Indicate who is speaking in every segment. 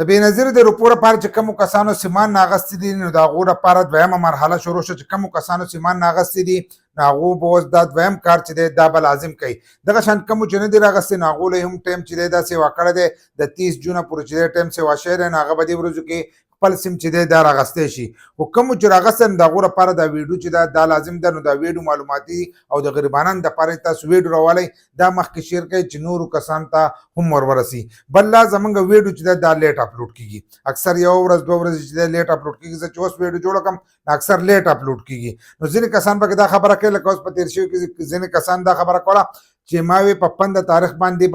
Speaker 1: د بینظیر د روپو لپاره چې کومو کسانو سیمان ناغستې دي نو د هغو لپاره دویمه مرحله شروع شوه چې کومو کسانو سیمان ناغستې دي نو هغو به اوس دا دویم کار چې دی دا به لازم کوي. دغه شان کومو چې نه دي راغستې نو هغو له هم ټایم چې دی دا سیوا کړی دی د 30 جونه پورې چې دی ټایم سیوا شوی دی نو هغه به دې ورځو کې خپل سیم چې دی دا راغستی شي. خو کومو چې راغستی نو د هغو لپاره دا ویډیو چې دا لازم ده نو دا ویډیو معلوماتي او د غریبانو دپاره تاسو ویډیو راولئ دا مخکې شیر کړئ چې نورو کسانو ته هم ورورسي. بل لا زمونږ ویډیو چې دی دا لیټ اپلوډ کېږي اکثر یو ورځ دوه ورځې چې دی لیټ اپلوډ کېږي. زه چې اوس ویډیو جوړه کړم اکثر لیټ اپلوډ کېږي. نو ځینې کسان پکې دا خبره کوي لکه اوس په تېر شوي کې ځینې کسان دا خبره کوله چې ما وی په 15 تاریخ باندې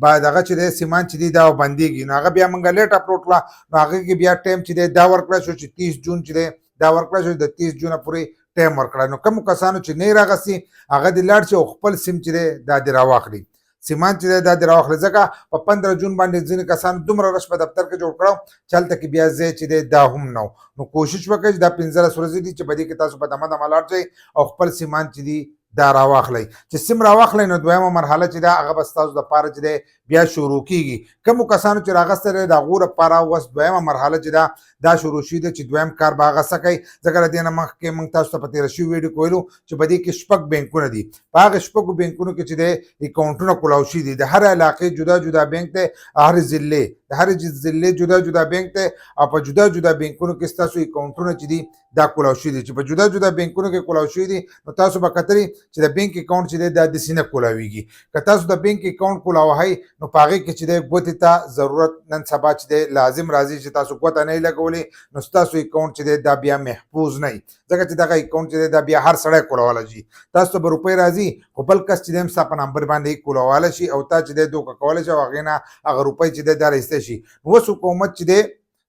Speaker 1: با دغه چې دی سیمان چې دی دا بندېږي نو هغه بیا موږ لیټ اپلوډ کړه نو هغې کې بیا ټایم چې دی دا ورکړی شو چې 30 جون چې دی دا ورکړی شو د 30 جونه پورې ټایم ورکړی. نو کومو کسانو چې نه یې راغستي هغه دې لاړ شي او خپل سیم چې دی دا دې راواخلي سیمان چې دی دا دې راواخلي. ځکه په 15 جون باندې ځینې کسانو دومره رش په دفتر کې جوړ کړو چې هلته کې بیا ځای چې دی دا هم نه نو کوشش وکړئ چې دا 15 ورځې دي چې په دې کې تاسو په دمه دمه لاړ شئ او خپل سیمان چې دی دا راواخلئ. چې سیم راواخلئ نو دویمه مرحله چې ده هغه به ستاسو دپاره چې دی بیا شروع کېږي. کومو کسانو چې راغستی دی د هغو لپاره اوس دویمه مرحله چې ده دا شروع شوي ده چې دویم کار به هغه څه کوي. ځکه له دې نه مخکې موږ تاسو ته په تېره شوي ویډیو کې ویلو چې په دې کې 6 بینکونه دي. په هغه 6 بینکونو کې چې دی اکاؤنټونه کولاو شوي دي. د هر علاقې جدا جدا بینک دی هر ضلع د هر ضلع جدا جدا بینک دی او په جدا جدا بینکونو کې ستاسو اکاؤنټونه چې دي دا کولاو شوي دي. چې په جدا جدا بینکونو کې کولاو شوي دي نو تاسو به کتلئ چې د بینک اکاؤنټ چې دی دا داسې نه کولاویږي. که تاسو د بینک اکاؤنټ کولاوهئ نو په هغې کې چې دی ګوتې ته ضرورت نن سبا چې دی لازم راځي چې تاسو ګوته نه یې لګولې نو ستاسو اکاؤنټ چې دی دا بیا محفوظ نه وي. ځکه چې دغه اکاؤنټ چې دی دا بیا هر سړی کولاولی شي. تاسو ته به روپۍ راځي خو بل کس چې دی هم ستا په نمبر باندې کولاولی شي او تا چې دی دوکه کولی شي او هغې نه هغه روپۍ چې دی دا رایستی شي. نو اوس حکومت چې دی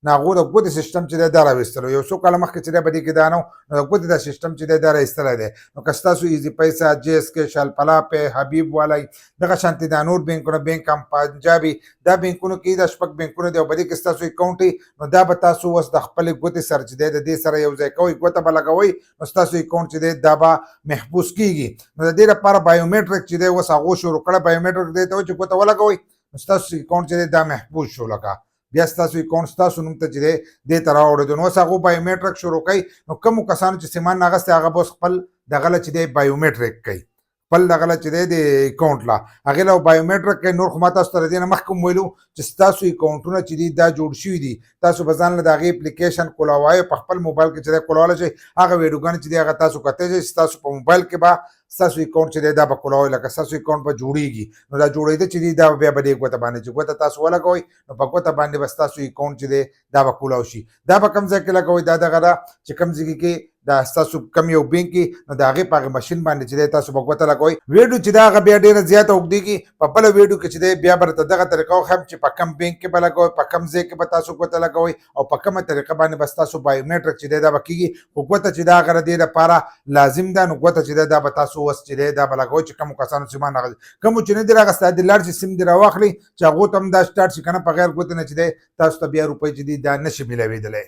Speaker 1: نو هغو د ګوتې سیسټم چې دی دا راویستلو یو څو کاله مخکې چې دی په دې کې دا نه نو د ګوتې دا سیسټم چې دی دا رایستلی دی. نو که ستاسو ایزي پیسه جی ایس کې شالپلا پې حبیب والی دغه شانتې دا نور بینکونه بینک هم پنجابي دا بینکونو کې دا 6 بینکونه دي او په دې کې ستاسو اکاؤنټ وي نو دا به تاسو اوس د خپلې ګوتې سره چې دی د دې سره یو ځای کوئ ګوته به لګوئ نو ستاسو اکاؤنټ چې دی دا به محفوظ کېږي. نو د دې لپاره بایومیټرک چې دی اوس هغو شروع کړی بایومیټرک دی ته وایي چې ګوته ولګوئ نو ستاسو اکاؤنټ چې دی دا محفوظ شو. لکه بیا ستاسو اکاؤنټ ستاسو نوم ته چې دی دې ته راوړېدو نو اوس هغو بایومیټرک شروع کوي. نو کومو کسانو چې سیمان ناغستی هغه به اوس خپل دغه له چې دی بایومیټرک کوي خپل دغه له چې دی د اکاؤنټ له هغې له بایومیټرک کوي. نور خو ما تاسو ته د دې نه مخکې هم ویلو چې ستاسو اکاؤنټونه چې دي دا جوړ شوي دي تاسو به ځان له د هغې اپلیکیشن کولاوی په خپل موبایل کې چې دی کولاولی شئ. هغه ویډیوګانې چې دي هغه تاسو کتلی شئ ستاسو په موبایل کې به ستاسو اکاؤنټ چې دی دا به کولاوئ لکه ستاسو اکاؤنټ به جوړېږي نو دا جوړېده چې دی دا بیا به دې ګوته باندې چې ګوته تاسو ولګوئ نو په ګوته باندې به ستاسو اکاؤنټ چې دی دا به کولاو شي. دا به کوم ځای کې لګوئ دا دغه ده چې کوم ځای کې دا ستاسو کم یو بینک کې نو د هغې په هغې مشین باندې چې دی تاسو به ګوته لګوئ. ویډیو چې دا هغه بیا ډېره زیاته اوږدېږي په بله ویډیو کې چې دی بیا به درته دغه طریقه وښیم چې په کم بینک کې به لګوئ په کم ځای کې به تاسو ګوته لګوئ او په کومه طریقه باندې به ستاسو بایومیټرک چې دی دا به کېږي. خو ګوته چې دا هغه د دې لپاره لازم ده نو ګوته چې دی دا به تاسو اوس چې دی دا به لګوئ چې کومو کسانو سیمان راغلي کومو چې نه دي راغستی دې لاړ شي سیم دې راواخلئ چې هغو ته هم دا سټارټ شي که نه په غیر ګوتې نه چې دی تاسو ته بیا روپۍ چې دي دا نه شي میلاوېدلی.